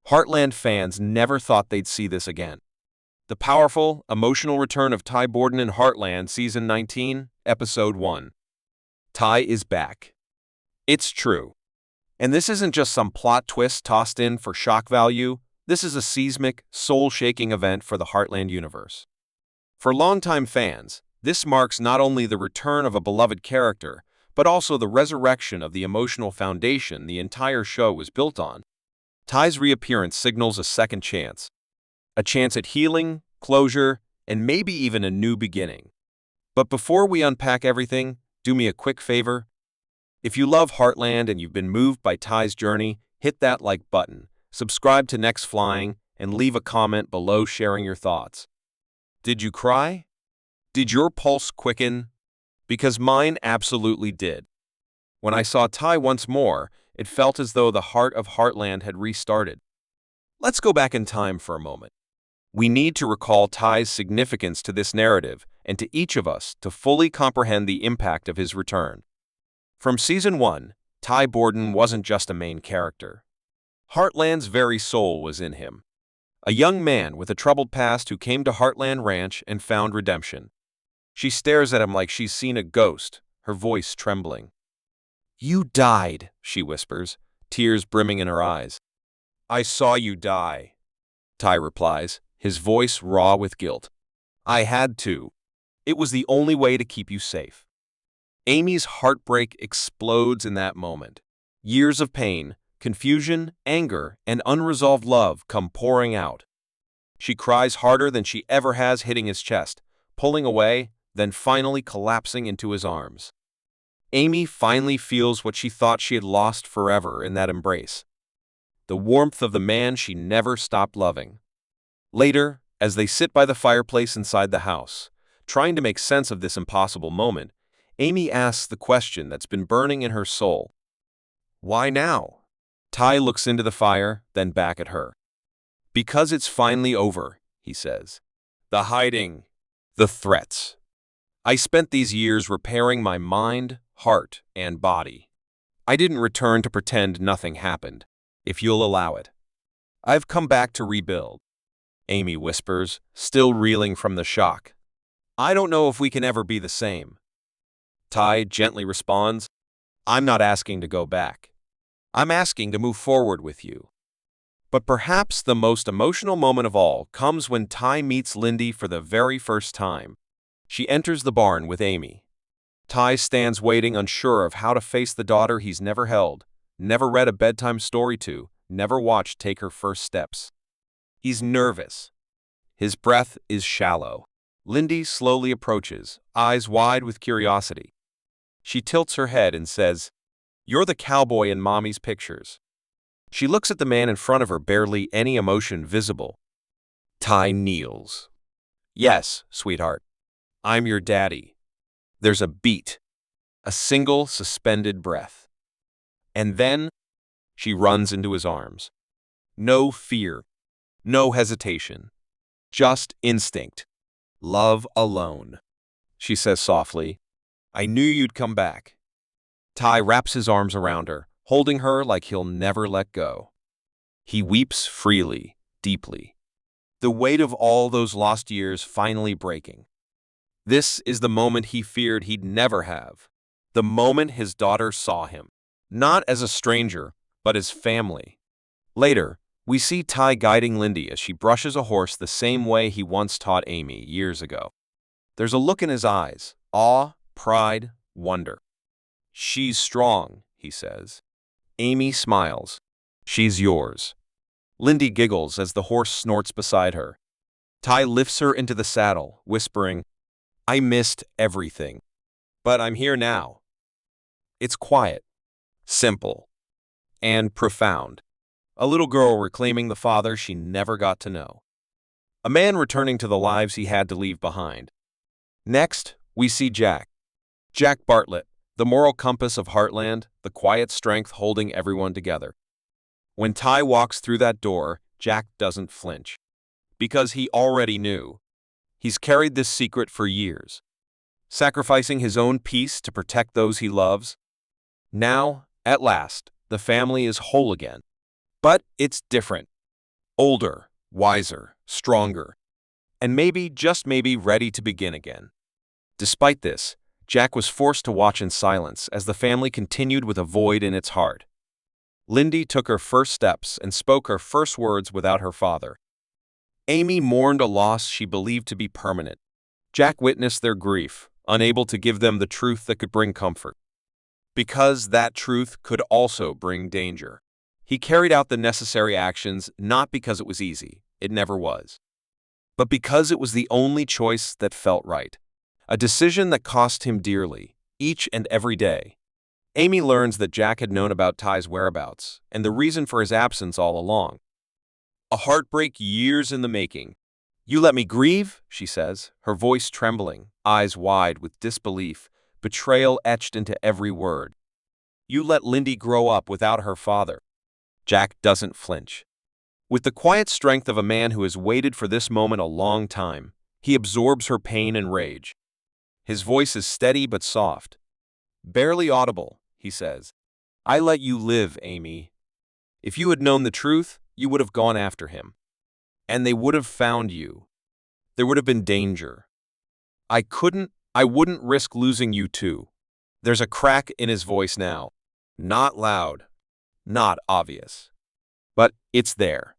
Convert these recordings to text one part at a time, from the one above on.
Heartland fans never thought they'd see this again. The powerful, emotional return of Ty Borden in Heartland Season 19, Episode 1. Ty is back. It's true. And this isn't just some plot twist tossed in for shock value. This is a seismic, soul-shaking event for the Heartland universe. For longtime fans, this marks not only the return of a beloved character, but also the resurrection of the emotional foundation the entire show was built on. Ty's reappearance signals a second chance. A chance at healing, closure, and maybe even a new beginning. But before we unpack everything, do me a quick favor. If you love Heartland and you've been moved by Ty's journey, hit that like button, subscribe to Next Flying, and leave a comment below sharing your thoughts. Did you cry? Did your pulse quicken? Because mine absolutely did. When I saw Ty once more, it felt as though the heart of Heartland had restarted. Let's go back in time for a moment. We need to recall Ty's significance to this narrative and to each of us to fully comprehend the impact of his return. From Season 1, Ty Borden wasn't just a main character. Heartland's very soul was in him. A young man with a troubled past who came to Heartland Ranch and found redemption. She stares at him like she's seen a ghost, her voice trembling. "You died," she whispers, tears brimming in her eyes. "I saw you die," Ty replies, his voice raw with guilt. "I had to. It was the only way to keep you safe." Amy's heartbreak explodes in that moment. Years of pain, confusion, anger, and unresolved love come pouring out. She cries harder than she ever has, hitting his chest, pulling away, then finally collapsing into his arms. Amy finally feels what she thought she had lost forever in that embrace. The warmth of the man she never stopped loving. Later, as they sit by the fireplace inside the house, trying to make sense of this impossible moment, Amy asks the question that's been burning in her soul. Why now? Ty looks into the fire, then back at her. "Because it's finally over," he says. "The hiding, the threats. I spent these years repairing my mind, heart, and body. I didn't return to pretend nothing happened, if you'll allow it. I've come back to rebuild," Amy whispers, still reeling from the shock. "I don't know if we can ever be the same." Ty gently responds, "I'm not asking to go back. I'm asking to move forward with you." But perhaps the most emotional moment of all comes when Ty meets Lindy for the very first time. She enters the barn with Amy. Ty stands waiting, unsure of how to face the daughter he's never held, never read a bedtime story to, never watched take her first steps. He's nervous. His breath is shallow. Lindy slowly approaches, eyes wide with curiosity. She tilts her head and says, "You're the cowboy in Mommy's pictures." She looks at the man in front of her, barely any emotion visible. Ty kneels. "Yes, sweetheart. I'm your daddy." There's a beat, a single suspended breath. And then she runs into his arms. No fear, no hesitation, just instinct. "Love alone," she says softly. "I knew you'd come back." Ty wraps his arms around her, holding her like he'll never let go. He weeps freely, deeply. The weight of all those lost years finally breaking. This is the moment he feared he'd never have. The moment his daughter saw him. Not as a stranger, but as family. Later, we see Ty guiding Lindy as she brushes a horse the same way he once taught Amy years ago. There's a look in his eyes, awe, pride, wonder. "She's strong," he says. Amy smiles. "She's yours." Lindy giggles as the horse snorts beside her. Ty lifts her into the saddle, whispering, "I missed everything, but I'm here now." It's quiet, simple, and profound. A little girl reclaiming the father she never got to know. A man returning to the lives he had to leave behind. Next, we see Jack. Jack Bartlett, the moral compass of Heartland, the quiet strength holding everyone together. When Ty walks through that door, Jack doesn't flinch. Because he already knew. He's carried this secret for years, sacrificing his own peace to protect those he loves. Now, at last, the family is whole again. But it's different. Older, wiser, stronger, and maybe, just maybe, ready to begin again. Despite this, Jack was forced to watch in silence as the family continued with a void in its heart. Lindy took her first steps and spoke her first words without her father. Amy mourned a loss she believed to be permanent. Jack witnessed their grief, unable to give them the truth that could bring comfort. Because that truth could also bring danger. He carried out the necessary actions not because it was easy, it never was, but because it was the only choice that felt right. A decision that cost him dearly, each and every day. Amy learns that Jack had known about Ty's whereabouts and the reason for his absence all along. A heartbreak years in the making. "You let me grieve," she says, her voice trembling, eyes wide with disbelief, betrayal etched into every word. "You let Lindy grow up without her father." Jack doesn't flinch. With the quiet strength of a man who has waited for this moment a long time, he absorbs her pain and rage. His voice is steady but soft. "Barely audible," he says. "I let you live, Amy. If you had known the truth, you would have gone after him. And they would have found you. There would have been danger. I wouldn't risk losing you too." There's a crack in his voice now. Not loud, not obvious. But it's there.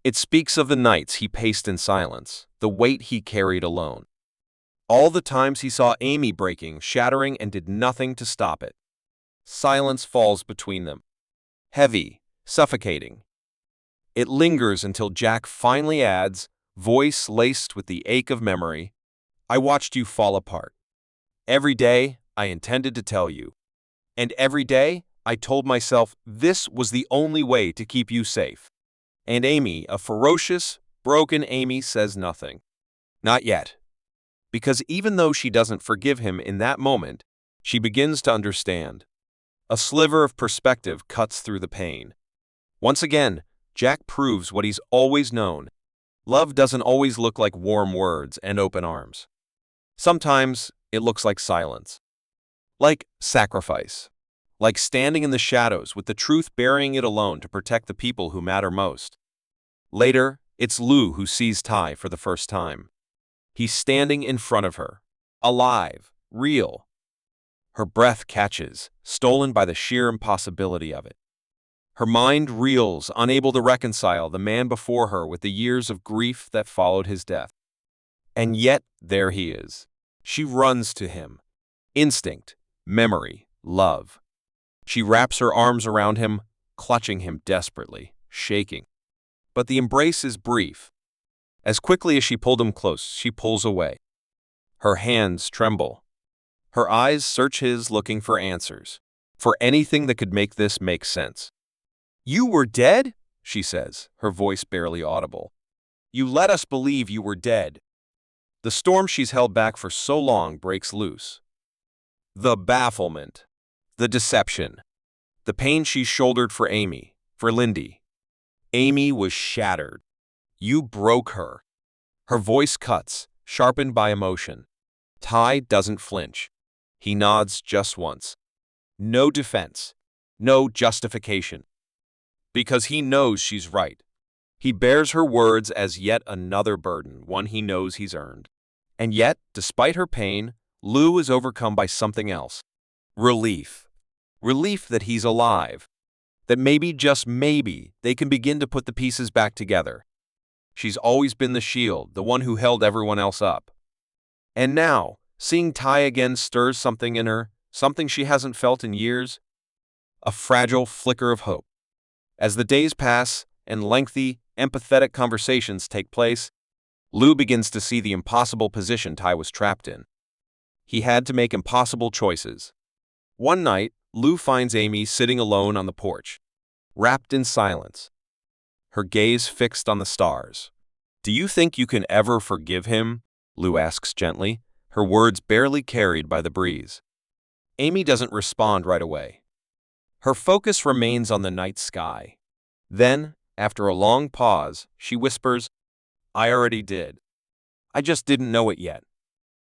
It speaks of the nights he paced in silence, the weight he carried alone. All the times he saw Amy breaking, shattering, and did nothing to stop it. Silence falls between them. Heavy, suffocating. It lingers until Jack finally adds, voice laced with the ache of memory, "I watched you fall apart. Every day, I intended to tell you. And every day, I told myself this was the only way to keep you safe." And Amy, a ferocious, broken Amy, says nothing. Not yet. Because even though she doesn't forgive him in that moment, she begins to understand. A sliver of perspective cuts through the pain. Once again, Jack proves what he's always known. Love doesn't always look like warm words and open arms. Sometimes it looks like silence. Like sacrifice. Like standing in the shadows with the truth burying it alone to protect the people who matter most. Later, it's Lou who sees Ty for the first time. He's standing in front of her. Alive. Real. Her breath catches, stolen by the sheer impossibility of it. Her mind reels, unable to reconcile the man before her with the years of grief that followed his death. And yet, there he is. She runs to him. Instinct, memory, love. She wraps her arms around him, clutching him desperately, shaking. But the embrace is brief. As quickly as she pulled him close, she pulls away. Her hands tremble. Her eyes search his, looking for answers, for anything that could make this make sense. "You were dead?" she says, her voice barely audible. "You let us believe you were dead." The storm she's held back for so long breaks loose. The bafflement, the deception, the pain she shouldered for Amy, for Lindy. Amy was shattered. "You broke her." Her voice cuts, sharpened by emotion. Ty doesn't flinch. He nods just once. No defense. No justification. Because he knows she's right. He bears her words as yet another burden, one he knows he's earned. And yet, despite her pain, Lou is overcome by something else. Relief. Relief that he's alive. That maybe, just maybe, they can begin to put the pieces back together. She's always been the shield, the one who held everyone else up. And now, seeing Ty again stirs something in her, something she hasn't felt in years. A fragile flicker of hope. As the days pass and lengthy, empathetic conversations take place, Lou begins to see the impossible position Ty was trapped in. He had to make impossible choices. One night, Lou finds Amy sitting alone on the porch, wrapped in silence, her gaze fixed on the stars. "Do you think you can ever forgive him?" Lou asks gently, her words barely carried by the breeze. Amy doesn't respond right away. Her focus remains on the night sky. Then, after a long pause, she whispers, "I already did. I just didn't know it yet."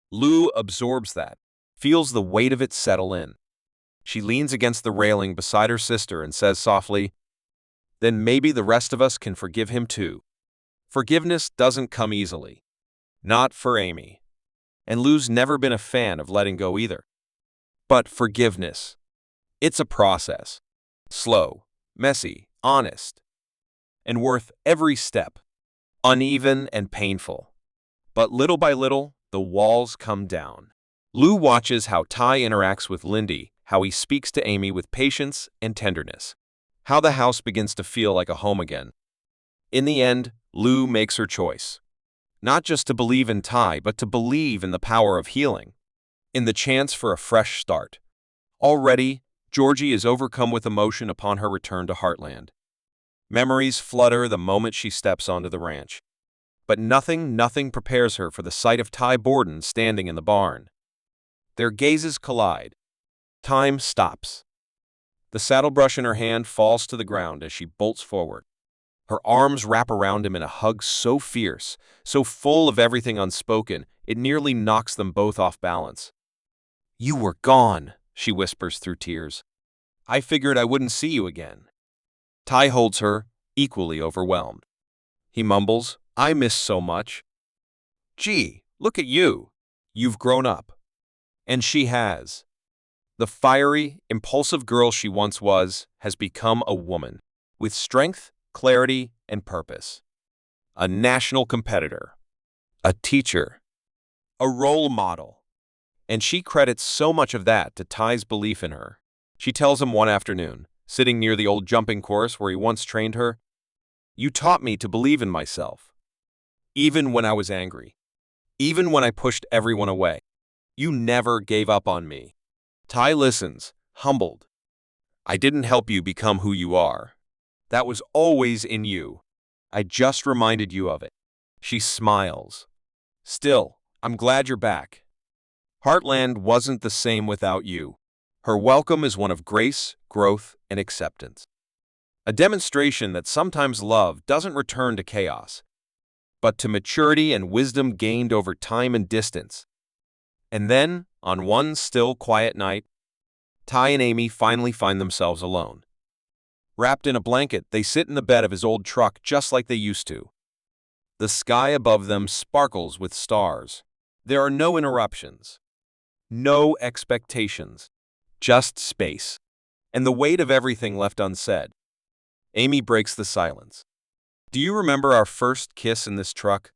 Lou absorbs that, feels the weight of it settle in. She leans against the railing beside her sister and says softly, then maybe the rest of us can forgive him too. Forgiveness doesn't come easily. Not for Amy. And Lou's never been a fan of letting go either. But forgiveness. It's a process. Slow, messy, honest, and worth every step. Uneven and painful. But little by little, the walls come down. Lou watches how Ty interacts with Lindy, how he speaks to Amy with patience and tenderness, how the house begins to feel like a home again. In the end, Lou makes her choice. Not just to believe in Ty, but to believe in the power of healing, in the chance for a fresh start. Already, Georgie is overcome with emotion upon her return to Heartland. Memories flood her the moment she steps onto the ranch. But nothing prepares her for the sight of Ty Borden standing in the barn. Their gazes collide. Time stops. The saddlebrush in her hand falls to the ground as she bolts forward. Her arms wrap around him in a hug so fierce, so full of everything unspoken, it nearly knocks them both off balance. "You were gone," she whispers through tears. "I figured I wouldn't see you again." Ty holds her, equally overwhelmed. He mumbles, "I miss so much." "Gee, look at you. You've grown up." And she has. The fiery, impulsive girl she once was has become a woman, with strength, clarity, and purpose. A national competitor. A teacher. A role model. And she credits so much of that to Ty's belief in her. She tells him one afternoon, sitting near the old jumping course where he once trained her, "You taught me to believe in myself. Even when I was angry. Even when I pushed everyone away. You never gave up on me." Ty listens, humbled. "I didn't help you become who you are. That was always in you. I just reminded you of it." She smiles. "Still, I'm glad you're back. Heartland wasn't the same without you." Her welcome is one of grace, growth, and acceptance. A demonstration that sometimes love doesn't return to chaos, but to maturity and wisdom gained over time and distance. And then, on one still, quiet night, Ty and Amy finally find themselves alone. Wrapped in a blanket, they sit in the bed of his old truck just like they used to. The sky above them sparkles with stars. There are no interruptions. No expectations. Just space. And the weight of everything left unsaid. Amy breaks the silence. "Do you remember our first kiss in this truck?"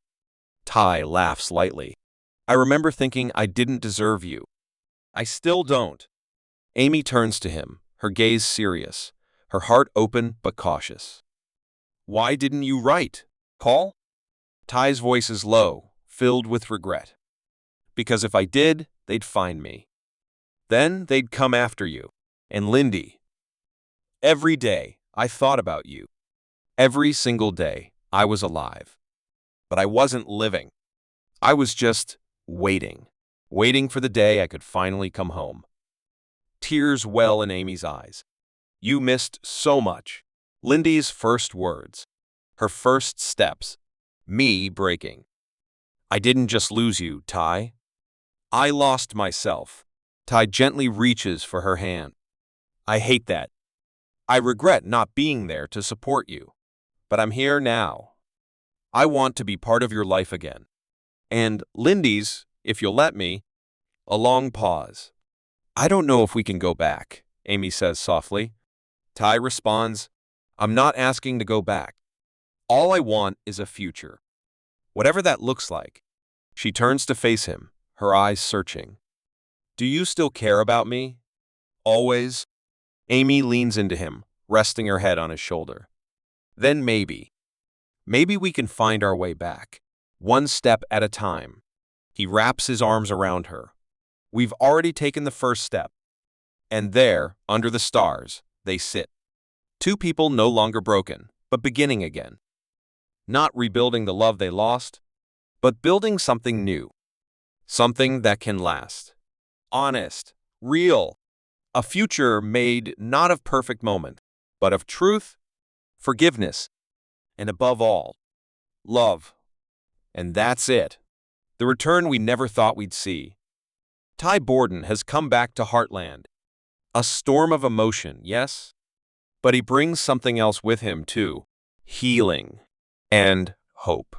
Ty laughs lightly. "I remember thinking I didn't deserve you. I still don't." Amy turns to him, her gaze serious, her heart open but cautious. "Why didn't you write? Call?" Ty's voice is low, filled with regret. "Because if I did, they'd find me. Then they'd come after you. And Lindy. Every day, I thought about you. Every single day, I was alive. But I wasn't living. I was just waiting. Waiting for the day I could finally come home." Tears well in Amy's eyes. "You missed so much." Lindy's first words. Her first steps. Me breaking. "I didn't just lose you, Ty. I lost myself." Ty gently reaches for her hand. "I hate that. I regret not being there to support you. But I'm here now. I want to be part of your life again. And Lindy's, if you'll let me." A long pause. "I don't know if we can go back," Amy says softly. Ty responds, "I'm not asking to go back. All I want is a future. Whatever that looks like." She turns to face him, her eyes searching. "Do you still care about me? Always?" Amy leans into him, resting her head on his shoulder. "Then maybe we can find our way back. One step at a time." He wraps his arms around her. "We've already taken the first step." And there, under the stars, they sit. Two people no longer broken, but beginning again. Not rebuilding the love they lost, but building something new. Something that can last. Honest. Real. A future made not of perfect moment, but of truth, forgiveness, and above all, love. And that's it. The return we never thought we'd see. Ty Borden has come back to Heartland. A storm of emotion, yes? But he brings something else with him, too: healing and hope.